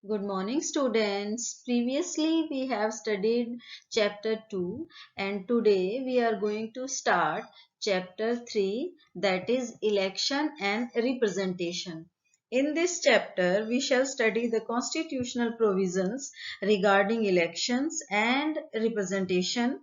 Good morning, students. Previously, we have studied chapter 2, and today we are going to start chapter 3, that is election and representation. In this chapter, we shall study the constitutional provisions regarding elections and representation.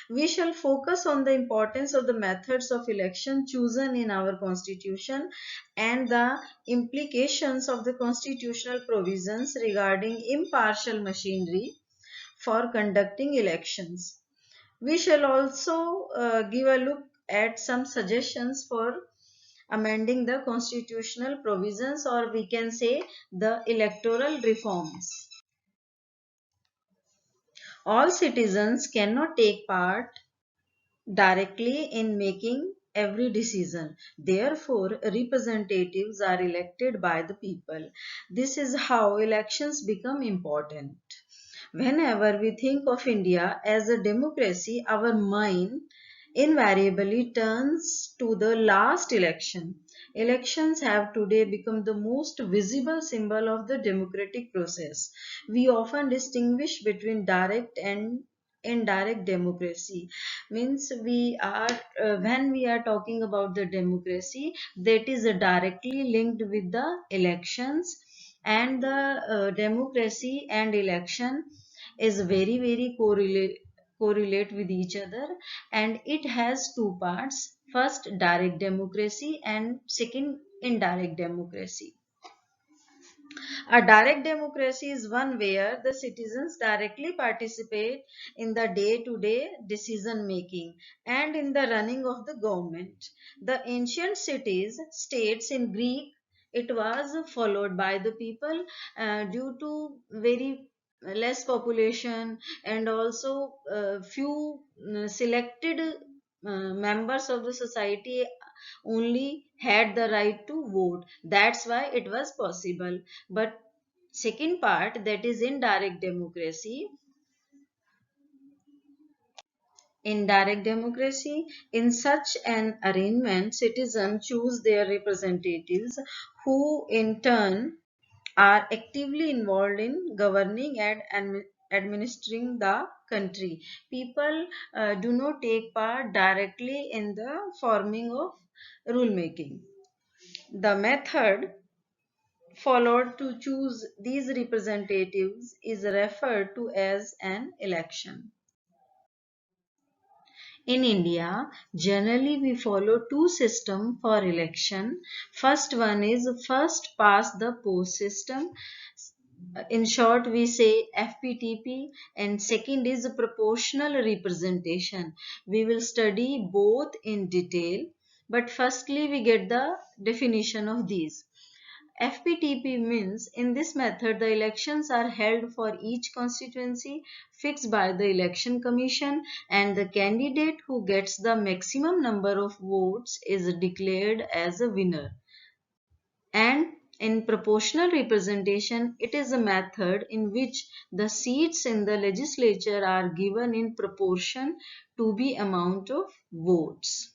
We shall focus on the importance of the methods of election chosen in our constitution and the implications of the constitutional provisions regarding impartial machinery for conducting elections. We shall also give a look at some suggestions for amending the constitutional provisions, or we can say the electoral reforms. All citizens cannot take part directly in making every decision. Therefore, representatives are elected by the people. This is how elections become important. Whenever we think of India as a democracy, our mind invariably turns to the last election. Elections have today become the most visible symbol of the democratic process. We often distinguish between direct and indirect democracy. Means we are when we are talking about the democracy, that is directly linked with the elections, and the democracy and election is very correlate with each other, and it has two parts: first direct democracy and second indirect democracy. A direct democracy is one where the citizens directly participate in the day-to-day decision making and in the running of the government. The ancient cities, states in Greek, it was followed by the people due to very less population, and also few selected members of the society only had the right to vote. That's why it was possible. But second part, that is indirect democracy. Indirect democracy, in such an arrangement, citizens choose their representatives who in turn are actively involved in governing and administering the country. People do not take part directly in the forming of rulemaking. The method followed to choose these representatives is referred to as an election. In India, generally we follow two systems for election. First one is first past the post system. In short, we say FPTP, and second is proportional representation. We will study both in detail, but firstly we get the definition of these. FPTP means in this method the elections are held for each constituency fixed by the election commission, and the candidate who gets the maximum number of votes is declared as a winner. And in proportional representation, it is a method in which the seats in the legislature are given in proportion to the amount of votes.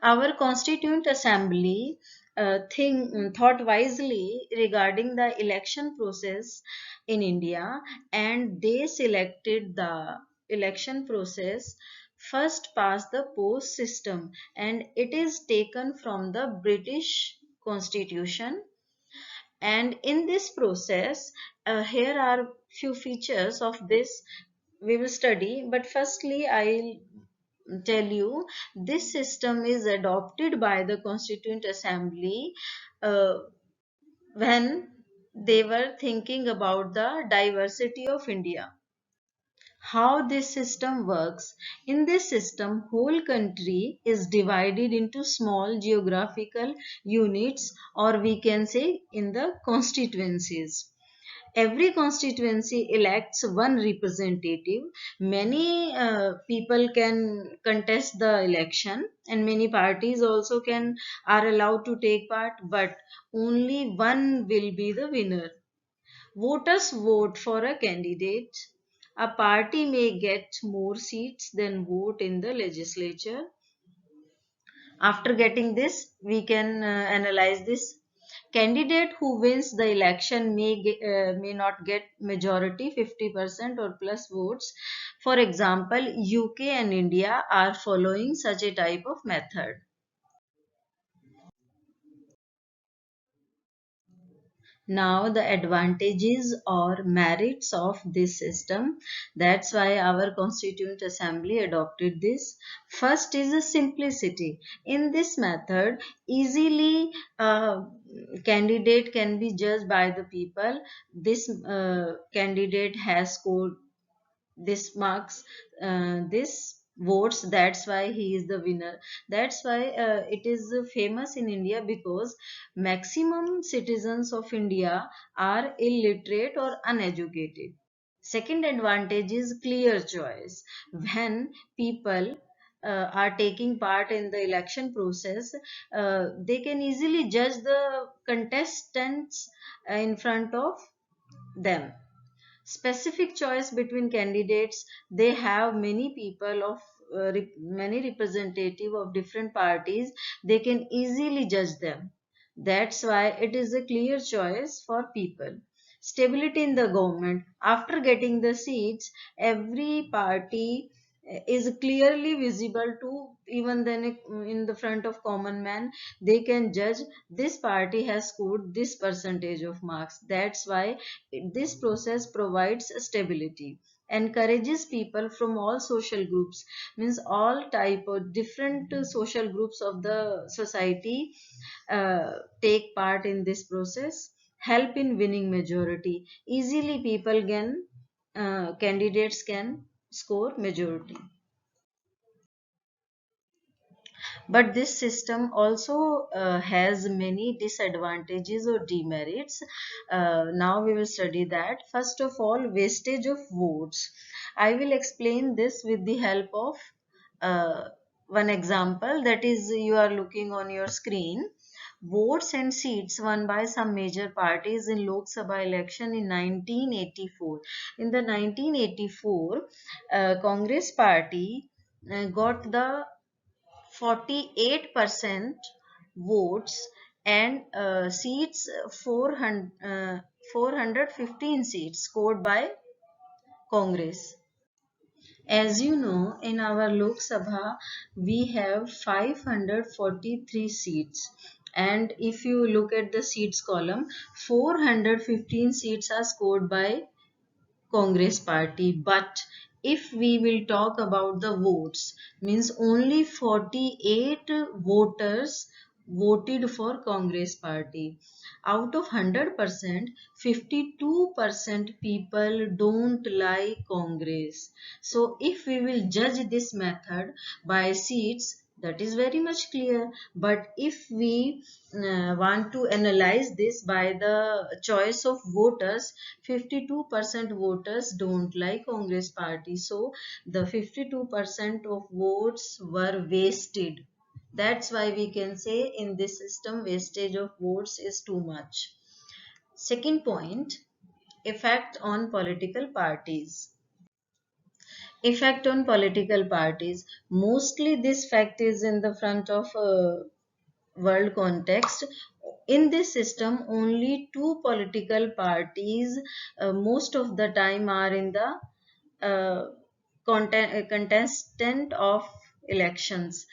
Our Constituent Assembly thought wisely regarding the election process in India, and they selected the election process first past the post system, and it is taken from the British Constitution. And in this process, here are few features of this we will study, but firstly I'll tell you this system is adopted by the Constituent Assembly uh, when they were thinking about the diversity of India. How this system works: in this system whole country is divided into small geographical units, or we can say in the constituencies. Every constituency elects one representative. Many people can contest the election, and many parties also can are allowed to take part, but only one will be the winner. Voters vote for a candidate. A party may get more seats than vote in the legislature. After getting this, we can analyze this. Candidate who wins the election may not get majority 50% or plus votes. For example, UK and India are following such a type of method. Now, the advantages or merits of this system. That's why our Constituent Assembly adopted this. First is the simplicity. In this method, easily candidate can be judged by the people. This candidate has scored this marks this votes, that's why he is the winner. That's why it is famous in India, because maximum citizens of India are illiterate or uneducated. Second advantage is clear choice. When people are taking part in the election process, they can easily judge the contestants in front of them. Specific choice between candidates, they have many people of many representative of different parties, they can easily judge them. That's why it is a clear choice for people. Stability in the government. After getting the seats, every party is clearly visible to, even then in the front of common man, they can judge this party has scored this percentage of marks. That's why this process provides stability, encourages people from all social groups, means all type of different social groups of the society take part in this process, help in winning majority. Easily people can, candidates can score majority. But this system also has many disadvantages or demerits. Now we will study that. First of all, wastage of votes. I will explain this with the help of uh, one example, that is you are looking on your screen. Votes and seats won by some major parties in Lok Sabha election in 1984. In the 1984, Congress party got the 48% votes and seats 415 seats scored by Congress. As you know, in our Lok Sabha, we have 543 seats. And if you look at the seats column, 415 seats are scored by Congress party. But if we will talk about the votes, means only 48 voters voted for Congress party. Out of 100%, 52% people don't like Congress. So if we will judge this method by seats, that is very much clear. But if we want to analyze this by the choice of voters, 52% voters don't like Congress party. So the 52% of votes were wasted. That's why we can say in this system wastage of votes is too much. Second point, effect on political parties. Effect on political parties. Mostly this fact is in the front of world context. In this system, only two political parties most of the time are in the contestant of elections.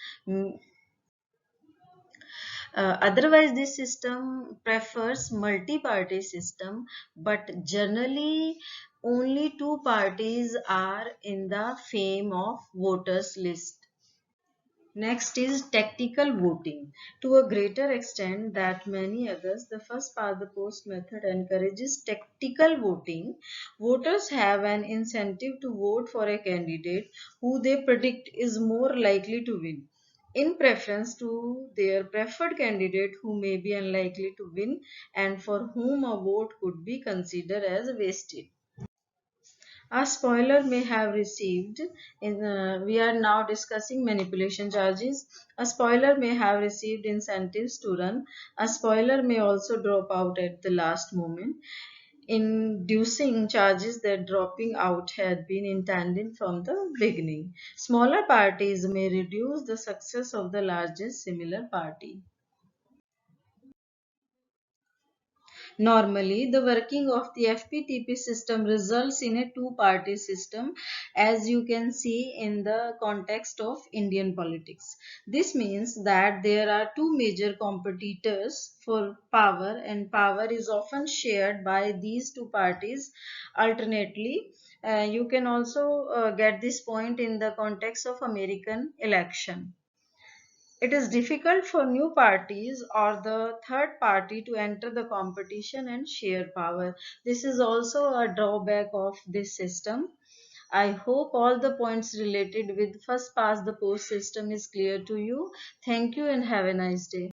Otherwise, this system prefers multi-party system, but generally only two parties are in the fame of voters list. Next is tactical voting. To a greater extent than many others, the first past the post method encourages tactical voting. Voters have an incentive to vote for a candidate who they predict is more likely to win, in preference to their preferred candidate who may be unlikely to win and for whom a vote could be considered as wasted. A spoiler may have received we are now discussing manipulation charges. A spoiler may have received incentives to run. A spoiler may also drop out at the last moment, inducing charges that dropping out had been intended from the beginning. Smaller parties may reduce the success of the largest similar party. Normally, the working of the FPTP system results in a two-party system, as you can see in the context of Indian politics. This means that there are two major competitors for power, and power is often shared by these two parties alternately. You can also get this point in the context of American election. It is difficult for new parties or the third party to enter the competition and share power. This is also a drawback of this system. I hope all the points related with first past the post system is clear to you. Thank you and have a nice day.